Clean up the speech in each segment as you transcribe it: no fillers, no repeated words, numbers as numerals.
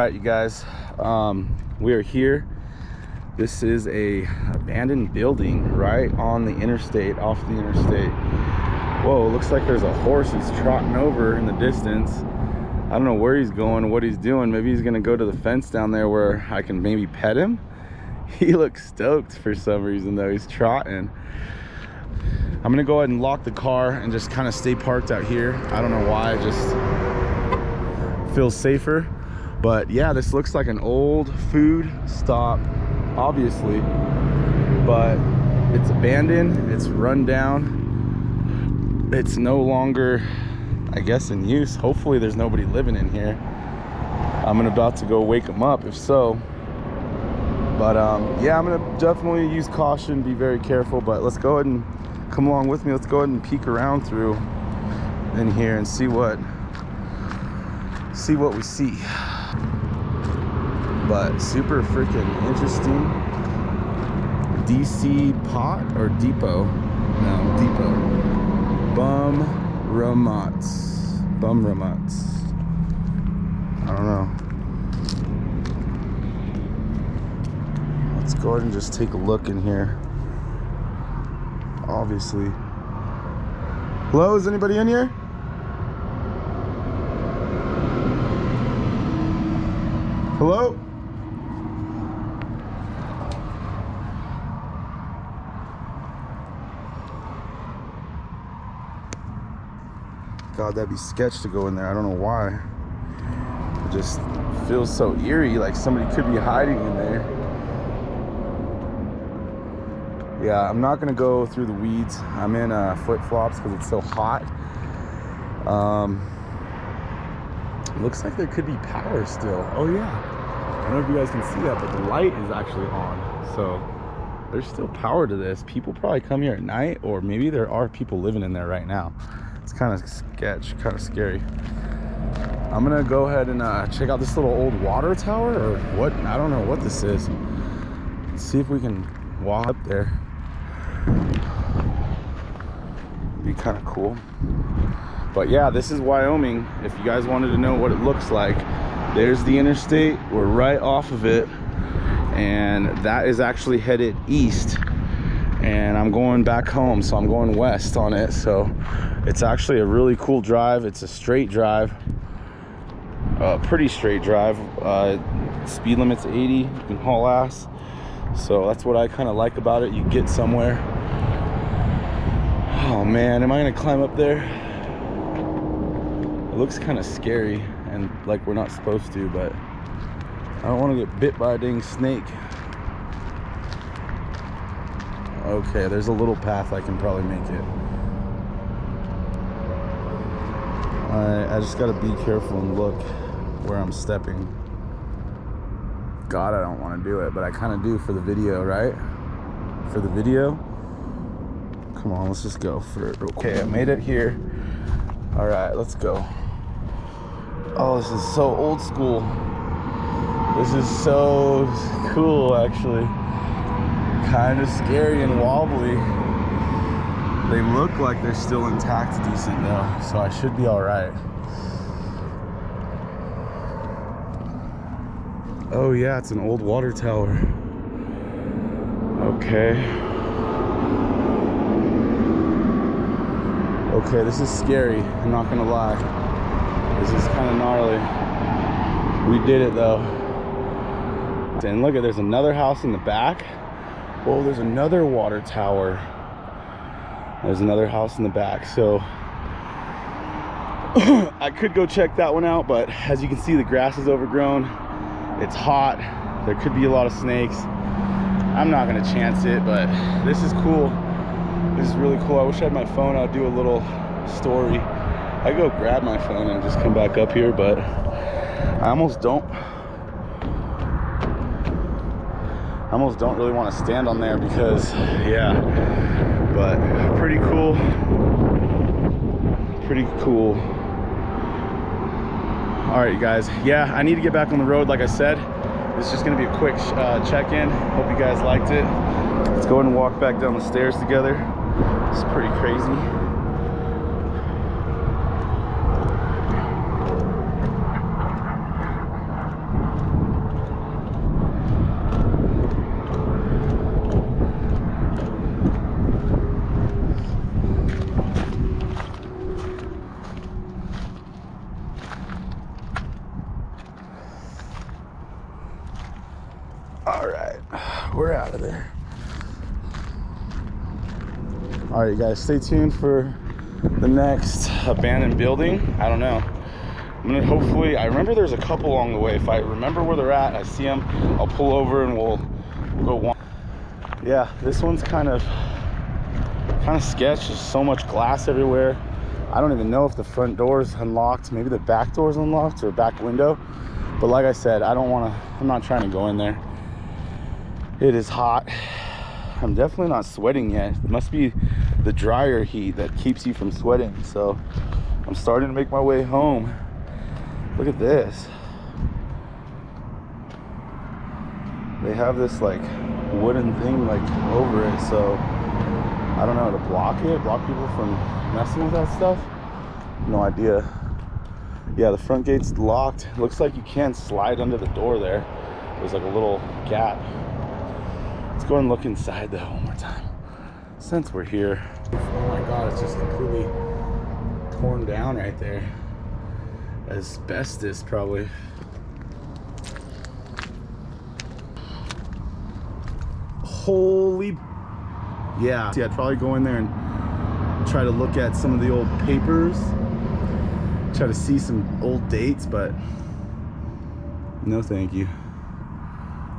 right, you guys, we are here. This is a abandoned building right on the interstate, off the interstate. Whoa, looks like there's a horse he's trotting over in the distance. I don't know where he's going, what he's doing. Maybe he's gonna go to the fence down there where I can maybe pet him. He looks stoked for some reason though. He's trotting. I'm gonna go ahead and lock the car and just kind of stay parked out here. I don't know why, it just feels safer. But yeah, this looks like an old food stop, obviously, but it's abandoned, it's run down, it's no longer, I guess, in use. Hopefully there's nobody living in here. I'm about to go wake them up if so. But yeah, I'm gonna definitely use caution, be very careful. But let's go ahead and come along with me. Let's go ahead and peek around through in here and see what we see. But super freaking interesting. DC pot or depot? No, depot. Bum Ramats. I don't know. Let's go ahead and just take a look in here. Obviously. Hello, is anybody in here? Hello? God, that'd be sketch to go in there. I don't know why. It just feels so eerie, like somebody could be hiding in there. Yeah, I'm not gonna go through the weeds. I'm in flip-flops because it's so hot. Looks like there could be power still. Oh yeah. I don't know if you guys can see that, but the light is actually on. So there's still power to this. People probably come here at night, or maybe there are people living in there right now. It's kind of sketch, kind of scary. I'm gonna go ahead and check out this little old water tower or what. I don't know what this is. Let's see if we can walk up there. Be kind of cool. But yeah, this is Wyoming. If you guys wanted to know what it looks like, there's the interstate. We're right off of it, and that is actually headed east, and I'm going back home, so I'm going west on it. So it's actually a really cool drive. It's a straight drive, pretty straight drive. Speed limit's 80. You can haul ass, so that's what I kind of like about it. You get somewhere. Oh man, am I gonna climb up there? It looks kind of scary and like we're not supposed to, but I don't want to get bit by a dang snake. Okay, there's a little path, I can probably make it. Alright, I just gotta be careful and look where I'm stepping. God, I don't want to do it, but I kind of do for the video, right? For the video. Come on, let's just go for it real quick. Okay, I made it here. Alright, let's go. Oh, this is so old school. This is so cool, actually. Kind of scary and wobbly. They look like they're still intact decent though, so I should be alright. Oh yeah, it's an old water tower. Okay. Okay, this is scary, I'm not gonna lie. This is kind of gnarly. We did it though. And look at, there's another house in the back. Whoa, there's another water tower. There's another house in the back. So I could go check that one out, but as you can see, the grass is overgrown. It's hot. There could be a lot of snakes. I'm not gonna chance it, but this is cool. This is really cool. I wish I had my phone. I'll do a little story. I go grab my phone and just come back up here, but I almost don't really want to stand on there because, yeah, but pretty cool. All right, you guys. Yeah, I need to get back on the road. Like I said, this is just gonna be a quick check-in. Hope you guys liked it. Let's go ahead and walk back down the stairs together. It's pretty crazy. All right, guys, stay tuned for the next abandoned building. I don't know. I'm gonna hopefully, I remember there's a couple along the way. If I remember where they're at, I see them, I'll pull over and we'll go one. Yeah, this one's kind of sketch. There's so much glass everywhere. I don't even know if the front door's unlocked. Maybe the back door's unlocked or back window. But like I said, I'm not trying to go in there. It is hot. I'm definitely not sweating yet. It must be the dryer heat that keeps you from sweating. So I'm starting to make my way home. Look at this. They have this like wooden thing like over it, so I don't know, to block people from messing with that stuff. No idea. Yeah, the front gate's locked. Looks like you can slide under the door there. There's like a little gap. Let's go and look inside though one more time, since we're here. Oh my god, it's just completely torn down right there. Asbestos probably. Holy, yeah. See, I'd probably go in there and try to look at some of the old papers, try to see some old dates, but no thank you.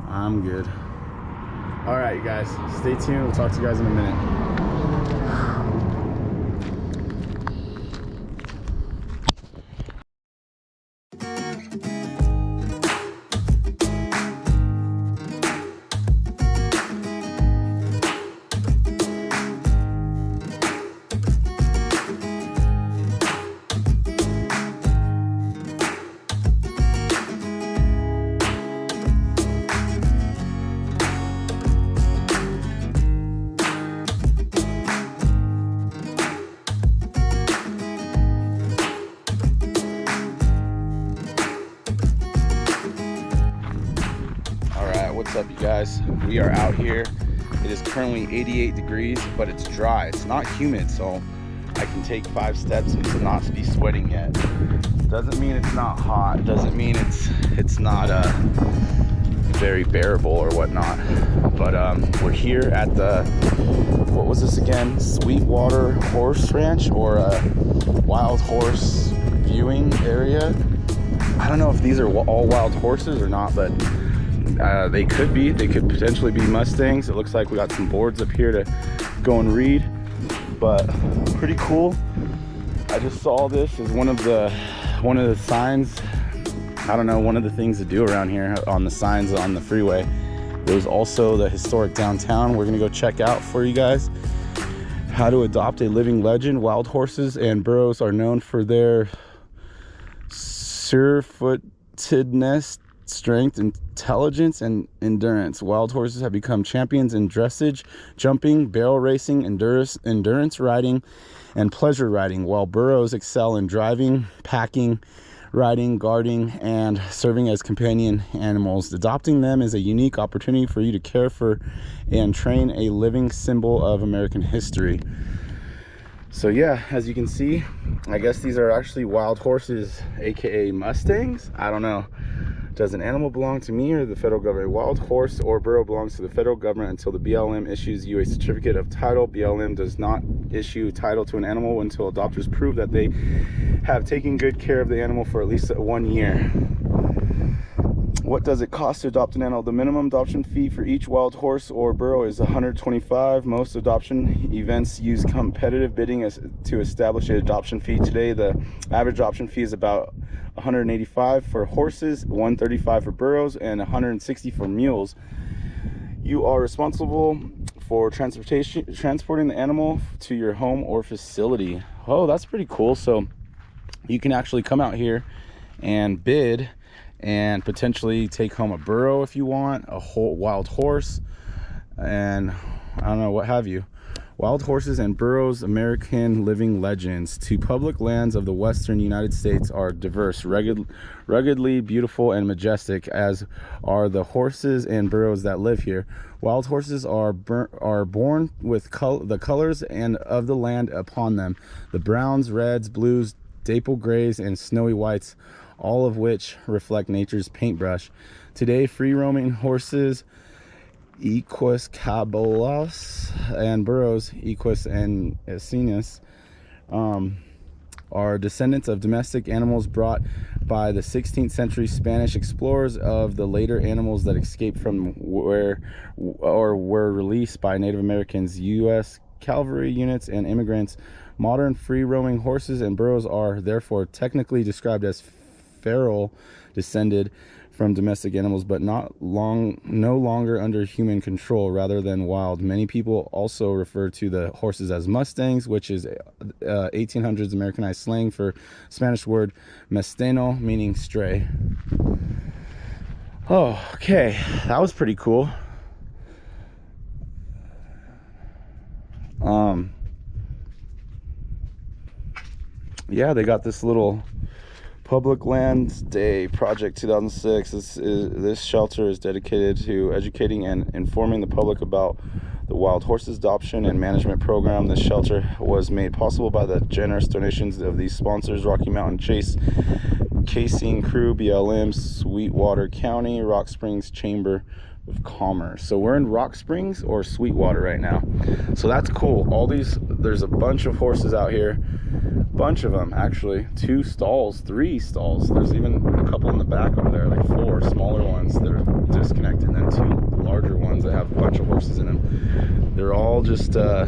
I'm good. All right, you guys, stay tuned. We'll talk to you guys in a minute. What's up, you guys? We are out here. It is currently 88 degrees, but it's dry. It's not humid, so I can take 5 steps and to not be sweating yet. Doesn't mean it's not hot. Doesn't mean it's not very bearable or whatnot. But we're here at the, what was this again? Sweetwater Horse Ranch, or a wild horse viewing area. I don't know if these are all wild horses or not, but they could be. They could potentially be Mustangs. It looks like we got some boards up here to go and read, but pretty cool. I just saw this as one of the signs. I don't know, one of the things to do around here on the signs on the freeway. There's also the historic downtown. We're gonna go check out for you guys. How to adopt a living legend. Wild horses and burros are known for their sure-footedness, strength, intelligence, and endurance. Wild horses have become champions in dressage, jumping, barrel racing, endurance riding, and pleasure riding, while burros excel in driving, packing, riding, guarding, and serving as companion animals. Adopting them is a unique opportunity for you to care for and train a living symbol of American history. So yeah, as you can see, I guess these are actually wild horses, aka Mustangs. I don't know. Does an animal belong to me or the federal government? A wild horse or burro belongs to the federal government until the BLM issues you a certificate of title. BLM does not issue title to an animal until adopters prove that they have taken good care of the animal for at least 1 year. What does it cost to adopt an animal? The minimum adoption fee for each wild horse or burro is $125. Most adoption events use competitive bidding to establish an adoption fee. Today, the average adoption fee is about $185 for horses, $135 for burros, and $160 for mules. You are responsible for transporting the animal to your home or facility. Oh, that's pretty cool. So you can actually come out here and bid and potentially take home a burro if you want, a whole wild horse, and I don't know, what have you. Wild horses and burros, American living legends. To public lands of the western United States are diverse, ruggedly beautiful, and majestic, as are the horses and burros that live here. Wild horses are born with the colors and of the land upon them, the browns, reds, blues, dapple grays, and snowy whites, all of which reflect nature's paintbrush. Today, free-roaming horses Equus cabolos and burros, Equus and Equus, are descendants of domestic animals brought by the 16th century Spanish explorers of the later animals that escaped from where or were released by Native Americans, U.S. cavalry units, and immigrants. Modern free-roaming horses and burros are therefore technically described as feral, descended from domestic animals, but no longer under human control, rather than wild. Many people also refer to the horses as Mustangs, which is 1800s Americanized slang for Spanish word mesteno, meaning stray. Oh, okay, that was pretty cool. Yeah, they got this little Public Lands Day Project 2006. This shelter is dedicated to educating and informing the public about the wild horses adoption and management program. This shelter was made possible by the generous donations of these sponsors: Rocky Mountain Chase Casing Crew, BLM, Sweetwater County, Rock Springs Chamber of Commerce. So we're in Rock Springs or Sweetwater right now, so that's cool. There's a bunch of horses out here, bunch of them actually. 2 stalls, 3 stalls. There's even a couple in the back over there, like 4 smaller ones that are disconnected, and then 2 larger ones that have a bunch of horses in them. They're all just I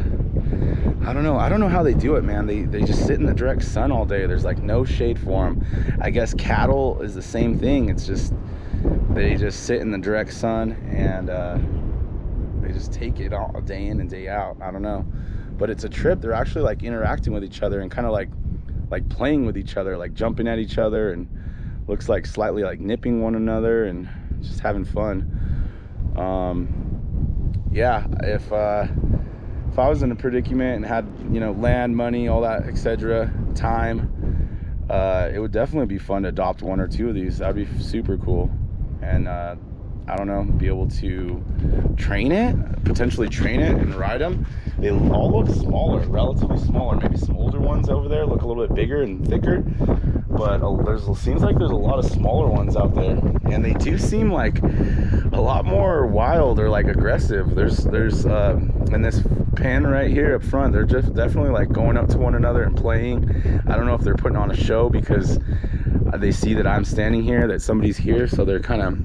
don't know how they do it, man. They just sit in the direct sun all day. There's like no shade for them. I guess cattle is the same thing. It's just they just sit in the direct sun, and they just take it all day in and day out. I don't know, but it's a trip. They're actually like interacting with each other and kind of like playing with each other, like jumping at each other, and looks like slightly like nipping one another and just having fun. Yeah, if I was in a predicament and had, you know, land, money, all that, etc., time, it would definitely be fun to adopt 1 or 2 of these. That'd be super cool. And I don't know, be able to potentially train it and ride them. They all look smaller, relatively smaller. Maybe some older ones over there look a little bit bigger and thicker, but seems like there's a lot of smaller ones out there, and they do seem like a lot more wild or like aggressive. There's in this pen right here up front, they're just definitely like going up to one another and playing. I don't know if they're putting on a show because they see that I'm standing here, that somebody's here, so they're kind of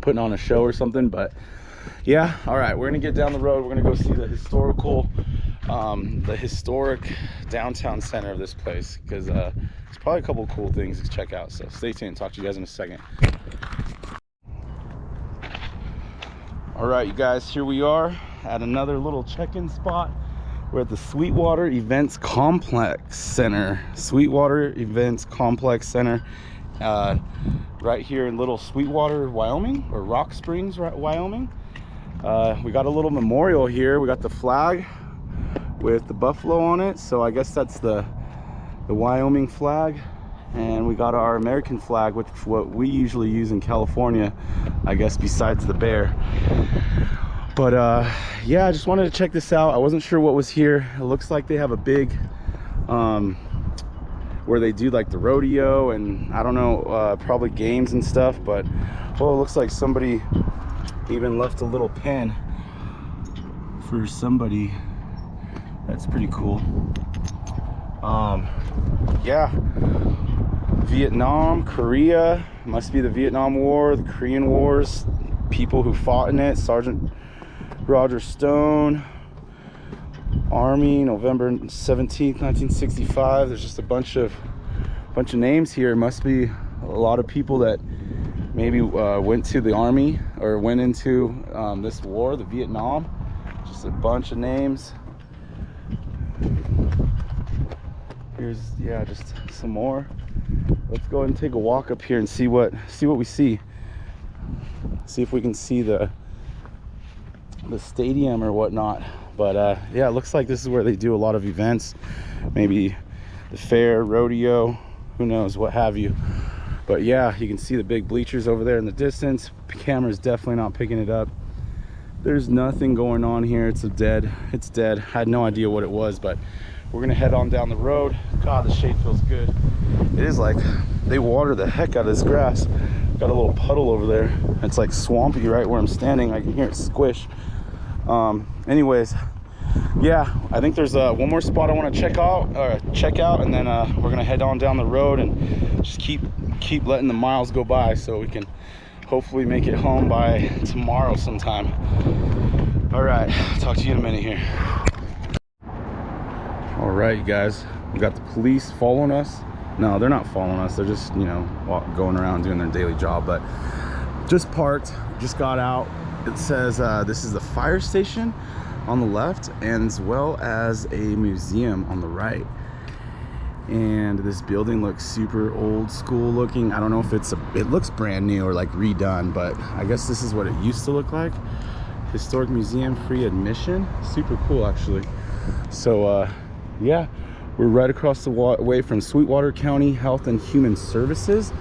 putting on a show or something. But yeah, all right, we're gonna get down the road. We're gonna go see the historic downtown center of this place, because there's probably a couple cool things to check out. So stay tuned. Talk to you guys in a second. All right, you guys, here we are at another little check-in spot. We're at the Sweetwater Events Complex Center. Sweetwater Events Complex Center, right here in Little Sweetwater, Wyoming, or Rock Springs, Wyoming. We got a little memorial here. We got the flag with the buffalo on it, so I guess that's the Wyoming flag. And we got our American flag, which is what we usually use in California, I guess, besides the bear. But yeah, I just wanted to check this out. I wasn't sure what was here. It looks like they have a big where they do like the rodeo and I don't know, probably games and stuff. But well, it looks like somebody even left a little pen for somebody. That's pretty cool. Yeah, Vietnam, Korea, must be the Vietnam War, the Korean Wars, people who fought in it. Sergeant Roger Stone, Army, November 17th, 1965. There's just a bunch of names here. Must be a lot of people that maybe went to the Army or went into this war, the Vietnam. Just a bunch of names. Here's, yeah, just some more. Let's go ahead and take a walk up here and see what we see. See if we can see the stadium or whatnot. But yeah, it looks like this is where they do a lot of events. Maybe the fair, rodeo, who knows, what have you. But yeah, you can see the big bleachers over there in the distance. The camera's definitely not picking it up. There's nothing going on here. It's dead. I had no idea what it was, but we're gonna head on down the road. God, the shade feels good. It is like they water the heck out of this grass. Got a little puddle over there. It's like swampy right where I'm standing. I can hear it squish. Anyways, yeah, I think there's one more spot I want to check out, and then we're gonna head on down the road and just keep letting the miles go by so we can hopefully make it home by tomorrow sometime. All right, talk to you in a minute here. All right, you guys, we got the police following us. No, they're not following us. They're just, you know, going around doing their daily job, but just parked, just got out. It says this is the fire station on the left, and as well as a museum on the right. And this building looks super old school looking. I don't know if it looks brand new or like redone, but I guess this is what it used to look like. Historic museum, free admission. Super cool, actually. So yeah, we're right across the way from Sweetwater County Health and Human Services.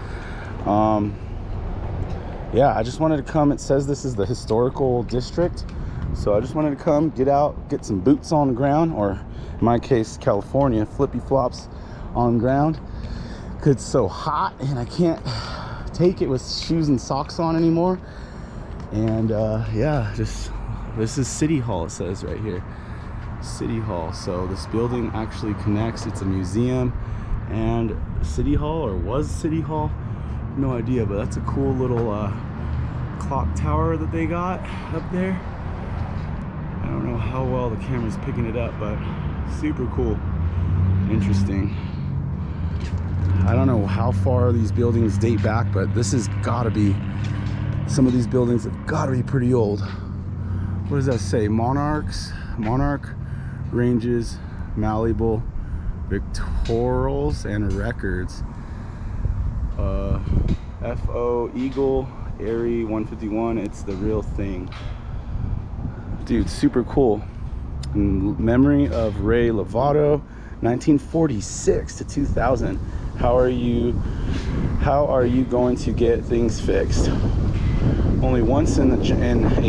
Yeah, I just wanted to come. It says this is the historical district, so I just wanted to come, get out, get some boots on the ground, or in my case, California, flippy flops on the ground. 'Cause it's so hot and I can't take it with shoes and socks on anymore. And yeah, just this is City Hall, it says right here, City Hall. So this building actually connects. It's a museum and City Hall, or was City Hall, no idea, but that's a cool little clock tower that they got up there. I don't know how well the camera's picking it up, but super cool, interesting. I don't know how far these buildings date back, but this has got to be, some of these buildings have got to be pretty old. What does that say? Monarch Ranges, Malleable, Victorials, and Records. FO Eagle, Airy 151. It's the real thing. Dude, super cool. In memory of Ray Lovato, 1946 to 2000. How are you going to get things fixed? Only once in a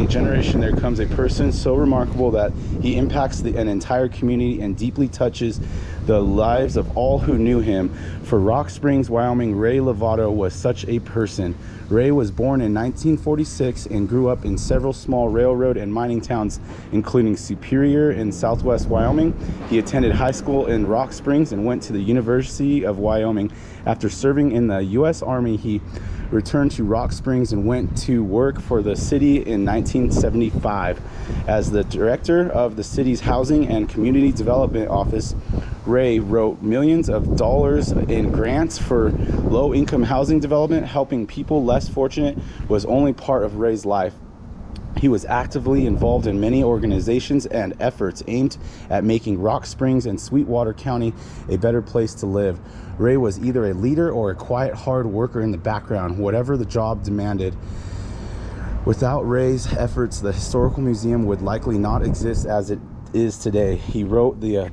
generation there comes a person so remarkable that he impacts an entire community and deeply touches the lives of all who knew him. For Rock Springs, Wyoming, Ray Lovato was such a person. Ray was born in 1946 and grew up in several small railroad and mining towns, including Superior in southwest Wyoming. He attended high school in Rock Springs and went to the University of Wyoming. After serving in the U.S. Army, he returned to Rock Springs and went to work for the city in 1975. As the director of the city's Housing and Community Development Office, Ray wrote millions of dollars in grants for low-income housing development. Helping people less fortunate was only part of Ray's life. He was actively involved in many organizations and efforts aimed at making Rock Springs and Sweetwater County a better place to live. Ray was either a leader or a quiet, hard worker in the background, whatever the job demanded. Without Ray's efforts, the Historical Museum would likely not exist as it is today. He wrote the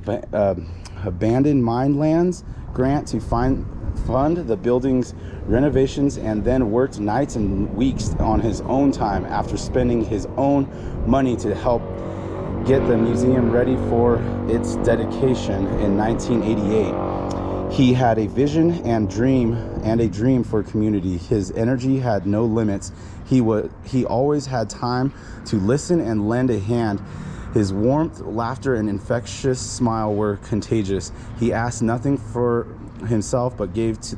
Abandoned Mine Lands grant to fund the building's renovations, and then worked nights and weeks on his own time after spending his own money to help get the museum ready for its dedication in 1988. He had a vision and a dream for community. His energy had no limits. He always had time to listen and lend a hand. His warmth, laughter, and infectious smile were contagious. He asked nothing for himself but gave to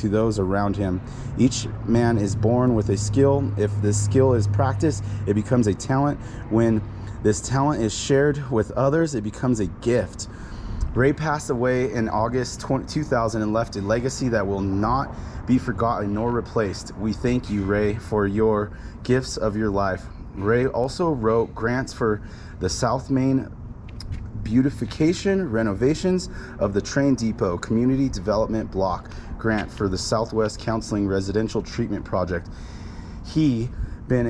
those around him. Each man is born with a skill. If this skill is practiced, it becomes a talent. When this talent is shared with others, it becomes a gift. Ray passed away in August 2000 and left a legacy that will not be forgotten nor replaced. We thank you, Ray, for your gifts of your life. Ray also wrote grants for the South Main beautification renovations of the train depot, community development block grant for the Southwest Counseling Residential Treatment Project. He been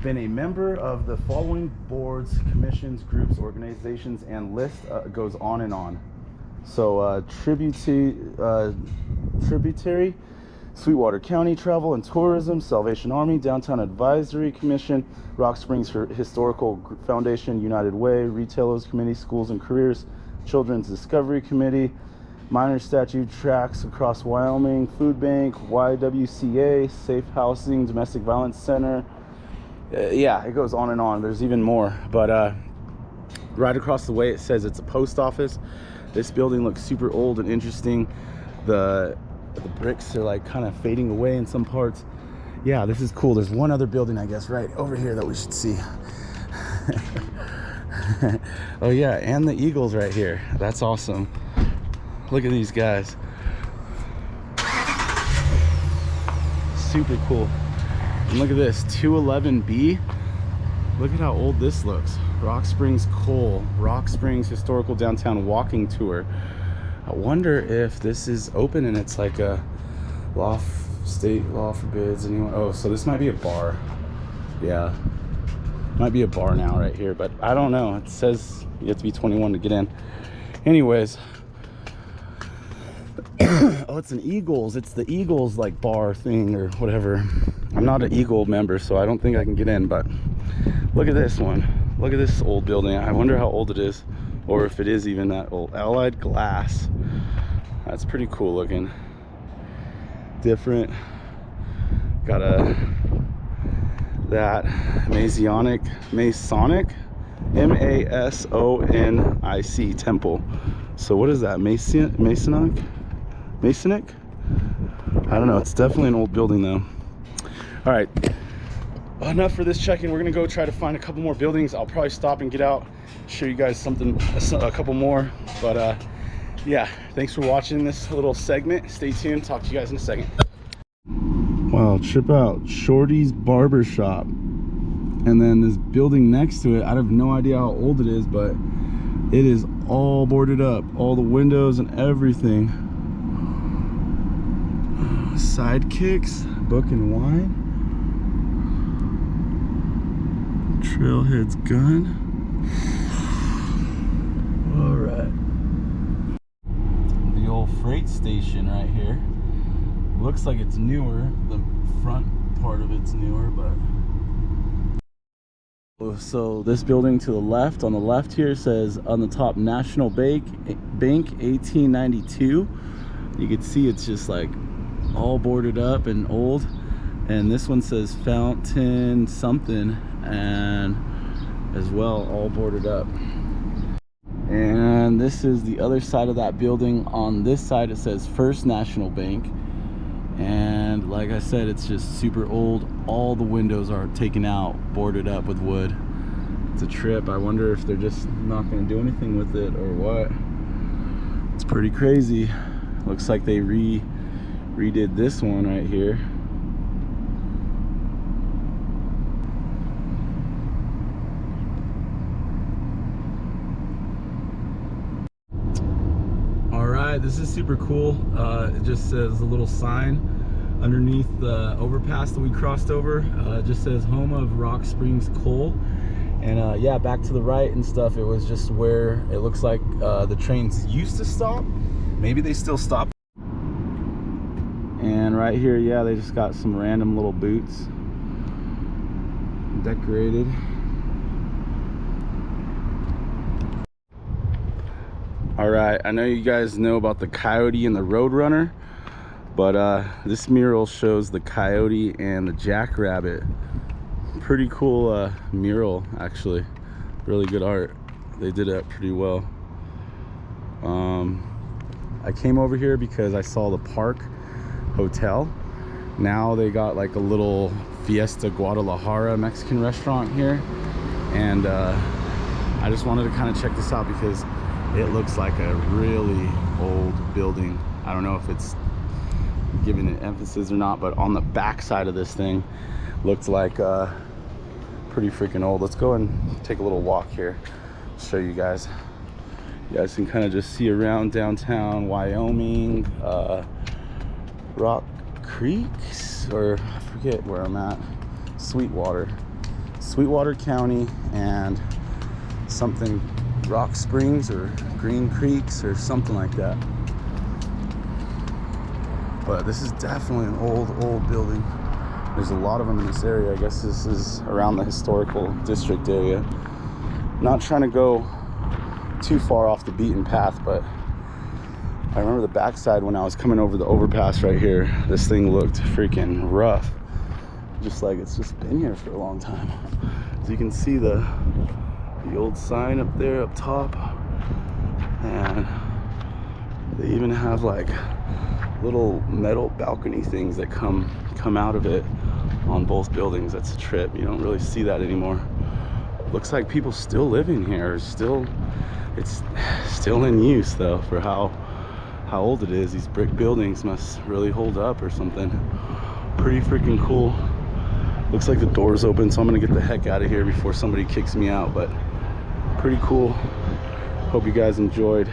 a member of the following boards, commissions, groups, organizations, and list goes on and on. So tributary, Sweetwater County Travel and Tourism, Salvation Army, Downtown Advisory Commission, Rock Springs Historical Foundation, United Way, Retailers Committee, Schools and Careers, Children's Discovery Committee, Minor statute tracks across Wyoming, food bank, YWCA, safe housing, domestic violence center. Yeah, it goes on and on. There's even more, but right across the way it says it's a post office. This building looks super old and interesting. The bricks are like kind of fading away in some parts. Yeah, this is cool. There's one other building, I guess, right over here that we should see. Oh yeah, and the Eagles right here. That's awesome. Look at these guys. Super cool. And look at this, 211B. Look at how old this looks. Rock Springs Coal, Rock Springs Historical Downtown Walking Tour. I wonder if this is open and it's like a state law forbids anyone. Oh, so this might be a bar. Yeah, might be a bar now right here, but I don't know. It says you have to be 21 to get in. Anyways. Oh, it's an Eagles. It's the Eagles like bar thing or whatever. I'm not an Eagle member, so I don't think I can get in, but look at this one. Look at this old building. I wonder how old it is, or if it is even that old. Allied Glass. That's pretty cool looking. Different. Got that Masonic, Masonic temple. So what is that? Masonic? I don't know. It's definitely an old building though. All right, enough for this check-in. We're gonna go try to find a couple more buildings. I'll probably stop and get out, show you guys something, a couple more. But yeah, thanks for watching this little segment. Stay tuned. Talk to you guys in a second. Wow, trip out. Shorty's Barber Shop. And then this building next to it, I have no idea how old it is, but it is all boarded up. All the windows and everything. Sidekicks, Book and Wine. Trailhead's Gun. All right. The old freight station right here. Looks like it's newer. The front part of it's newer, but. So this building to the left, on the left here says on the top National Bank 1892. You can see it's just like all boarded up and old. And this one says Fountain something, and as well all boarded up. And this is the other side of that building. On this side it says First National Bank, and like I said, it's just super old. All the windows are taken out, boarded up with wood. It's a trip. I wonder if they're just not going to do anything with it or what. It's pretty crazy. Looks like they redid this one right here. All right, this is super cool. It just says a little sign underneath the overpass that we crossed over. It just says home of Rock Springs Coal. And yeah, back to the right and stuff, it was just where it looks like the trains used to stop. Maybe they still stop. And right here, yeah, they just got some random little boots decorated. All right, I know you guys know about the Coyote and the Roadrunner, but this mural shows the Coyote and the Jackrabbit. Pretty cool mural, actually. Really good art. They did it pretty well. I came over here because I saw the Park Hotel. Now they got like a little Fiesta Guadalajara Mexican restaurant here, and I just wanted to kind of check this out because it looks like a really old building. I don't know if it's giving it emphasis or not, but on the back side of this thing looked like pretty freaking old. Let's go and take a little walk here, show you guys. You guys can kind of just see around downtown Wyoming, Rock Creeks, or I forget where I'm at, Sweetwater County, and something Rock Springs or Green Creeks or something like that. But this is definitely an old building. There's a lot of them in this area. I guess this is around the historical district area. Not trying to go too far off the beaten path, but I remember the backside when I was coming over the overpass right here. This thing looked freaking rough. Just like it's just been here for a long time. As you can see the old sign up there up top. And they even have like little metal balcony things that come out of it on both buildings. That's a trip. You don't really see that anymore. Looks like people still living here. It's still in use though, for how old it is. These brick buildings must really hold up or something. Pretty freaking cool. Looks like the door's open, so I'm gonna get the heck out of here before somebody kicks me out. But pretty cool. Hope you guys enjoyed.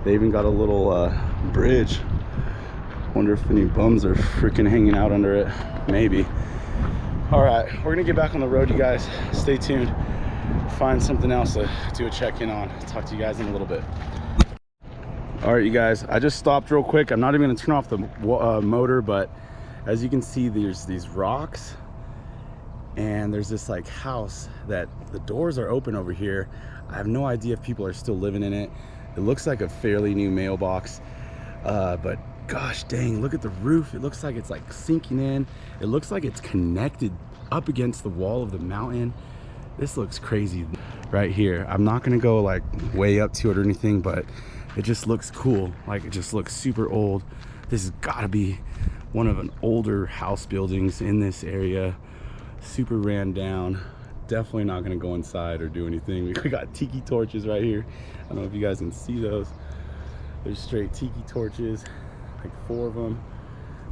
They even got a little bridge. Wonder if any bums are freaking hanging out under it. Maybe. All right, we're gonna get back on the road, you guys. Stay tuned. Find something else to do a check-in on. Talk to you guys in a little bit. All right, you guys, I just stopped real quick. I'm not even gonna turn off the motor, but as you can see, there's these rocks and there's this like house that the doors are open over here. I have no idea if people are still living in it. It looks like a fairly new mailbox, but gosh dang, look at the roof. It looks like it's like sinking in. It looks like it's connected up against the wall of the mountain. This looks crazy right here. I'm not gonna go like way up to it or anything, but it just looks cool. Like it just looks super old. This has gotta be one of an older house buildings in this area. Super ran down. Definitely not gonna go inside or do anything. We got tiki torches right here. I don't know if you guys can see those. There's straight tiki torches, like 4 of them.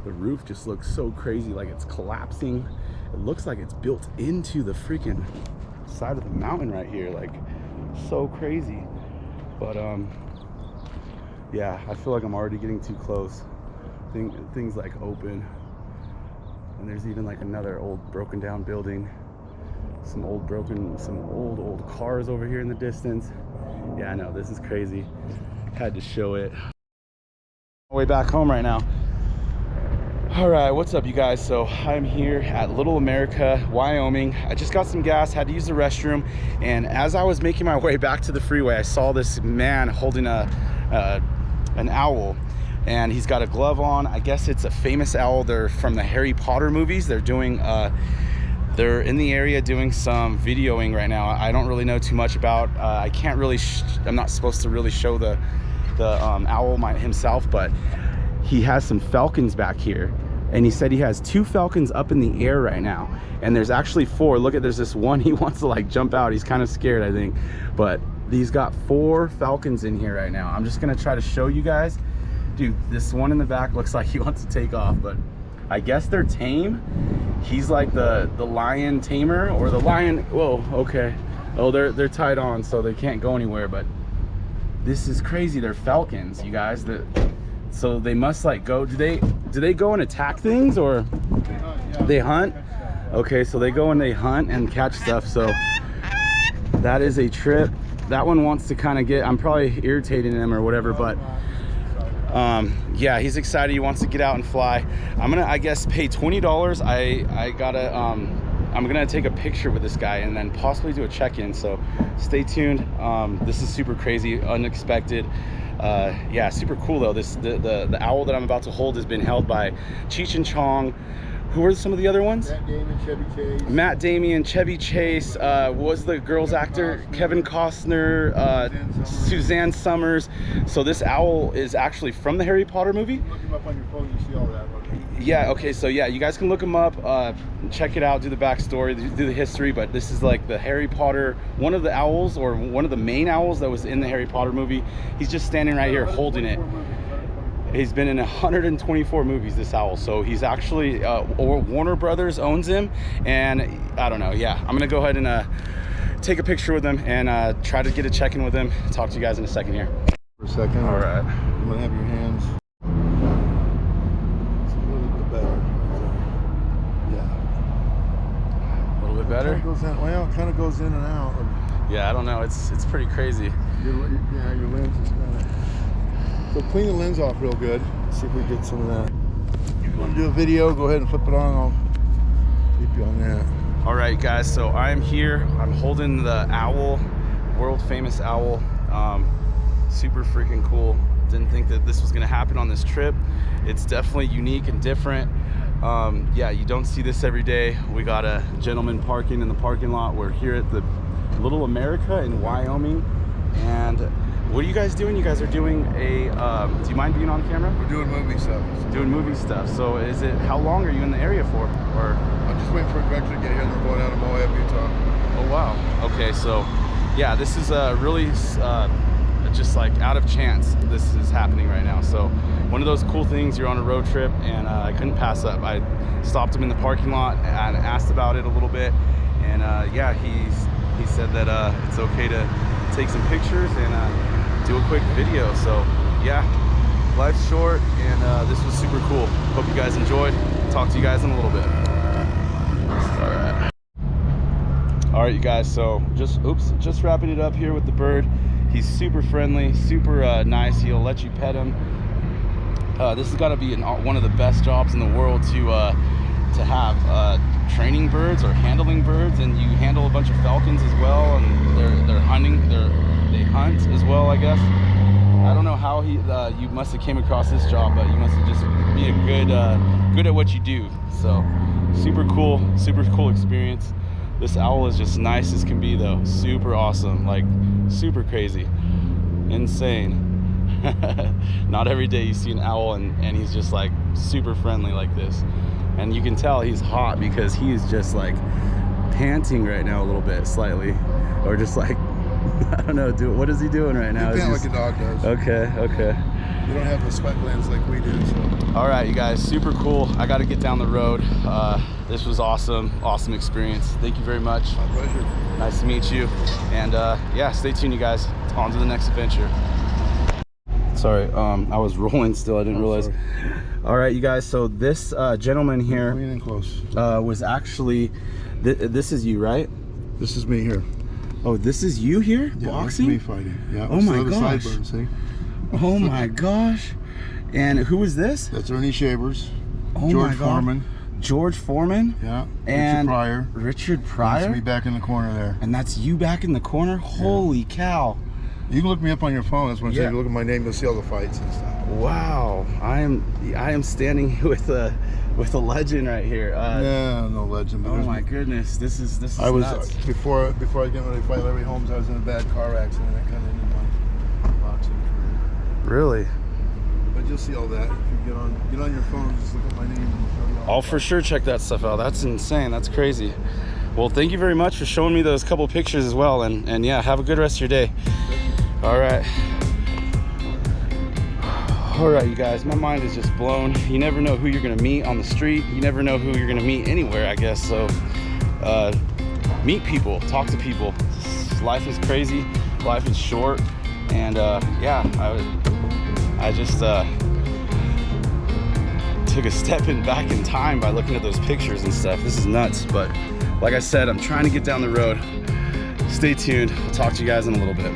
The roof just looks so crazy, like it's collapsing. It looks like it's built into the freaking side of the mountain right here, like so crazy. But yeah, I feel like I'm already getting too close. Things like open, and there's even like another old broken down building. Some old cars over here in the distance. Yeah, I know, this is crazy. Had to show it. Way back home right now. All right, what's up you guys? So I'm here at Little America, Wyoming. I just got some gas, had to use the restroom, and as I was making my way back to the freeway, I saw this man holding an owl, and he's got a glove on. I guess it's a famous owl. They're from the Harry Potter movies. They're doing they're in the area doing some videoing right now. I don't really know too much about I can't really I'm not supposed to really show the owl himself, but he has some falcons back here, and he said he has 2 falcons up in the air right now, and there's actually 4. Look at, there's this one, he wants to like jump out. He's kind of scared, I think, but he's got 4 falcons in here right now. I'm just gonna try to show you guys. Dude, this one in the back looks like he wants to take off, but I guess they're tame. He's like the lion tamer, or the lion. Whoa, okay. Oh, they're tied on, so they can't go anywhere. But this is crazy. They're falcons, you guys. So they must like go. Do they go and attack things, or they hunt? Okay, so they go and they hunt and catch stuff. So that is a trip. That one wants to kind of get. I'm probably irritating him or whatever, but yeah, he's excited. He wants to get out and fly. I'm gonna, I guess, pay $20. I'm gonna take a picture with this guy and then possibly do a check-in, so stay tuned. This is super crazy, unexpected. Yeah, super cool though. The owl that I'm about to hold has been held by Cheech and Chong. Who were some of the other ones? Matt Damon, Chevy Chase. What was the girl's actor? Kevin Costner, Suzanne Summers. So this owl is actually from the Harry Potter movie. Look him up on your phone, you see all that. Yeah, okay, so yeah, you guys can look him up, check it out, do the backstory, do the history, but this is like the Harry Potter, one of the owls, or one of the main owls that was in the Harry Potter movie. He's just standing right here holding it. He's been in 124 movies, this owl. So he's actually, Warner Brothers owns him, and I don't know, yeah. I'm gonna go ahead and take a picture with him and try to get a check-in with him. Talk to you guys in a second here. For a second. All right. You wanna have your hands. It's a little bit better. Yeah. A little bit better? It goes in, well, it kind of goes in and out. Yeah, I don't know, it's pretty crazy. Your lens is kind of... So clean the lens off real good. See if we get some of that. If you want to do a video, go ahead and flip it on. I'll keep you on that. All right, guys. So I'm here. I'm holding the owl, world famous owl. Super freaking cool. Didn't think that this was gonna happen on this trip. It's definitely unique and different. Yeah, you don't see this every day. We got a gentleman parking in the parking lot. We're here at the Little America in Wyoming. And what are you guys doing? You guys are doing a, do you mind being on camera? We're doing movie stuff. Doing movie stuff. So is it, how long are you in the area for? Or I'm just waiting for a director to get here and we're going out to Moab, Utah. oh wow. Okay, so yeah, this is really just like out of chance this is happening right now. So one of those cool things, you're on a road trip, and I couldn't pass up. I stopped him in the parking lot and asked about it a little bit, and yeah, he said that it's okay to take some pictures and do a quick video. So yeah, life's short, and this was super cool. Hope you guys enjoyed. Talk to you guys in a little bit. All right, you guys, so just wrapping it up here with the bird. He's super friendly, super nice. He'll let you pet him. This has got to be one of the best jobs in the world to have training birds or handling birds, and you handle a bunch of falcons as well, and they're hunting. They hunt as well, I guess. I don't know how you must have came across this job, but you must have just be a good at what you do. So super cool experience. This owl is just nice as can be, though. Super awesome, like super crazy, insane. Not every day you see an owl and he's just like super friendly like this. And you can tell he's hot because he's just like panting right now a little bit, slightly, or just like I don't know. What is he doing right now? He pants like a dog does. Okay. You don't have the sweat glands like we do. So. All right, you guys, super cool. I got to get down the road. This was awesome experience. Thank you very much. My pleasure. Nice to meet you. And yeah, stay tuned, you guys. On to the next adventure. Sorry, I was rolling still. I didn't realize. Sorry. All right, you guys. So this gentleman here Lean in close. was actually. This is you, right? This is me here. Oh, this is you here? Yeah, boxing? that's me fighting. Yeah. Oh my gosh. Sideburns, see? Oh my gosh. And who is this? That's Ernie Shavers. Oh George my God. Foreman. George Foreman? Yeah. And Richard Pryor. Richard That's Pryor? me back in the corner there. And that's you back in the corner? Holy cow. You can look me up on your phone. That's when Yeah. you look at my name, you'll see all the fights and stuff. Wow. I am standing with a legend right here. No legend. But Oh my goodness. This is I was nuts. before I get ready to fight Larry Holmes, I was in a bad car accident that kind of ended my boxing career. Really? But you'll see all that if you get on your phone, just look at my name and show you all. I'll for sure check that stuff out. That's insane. That's crazy. Well, thank you very much for showing me those couple pictures as well. And yeah, have a good rest of your day. All right. All right, you guys, my mind is just blown. You never know who you're gonna meet on the street. You never know who you're gonna meet anywhere, I guess. So meet people, talk to people. Life is crazy, life is short. And yeah, I just took a step back in time by looking at those pictures and stuff. This is nuts, but like I said, I'm trying to get down the road. Stay tuned. I'll talk to you guys in a little bit.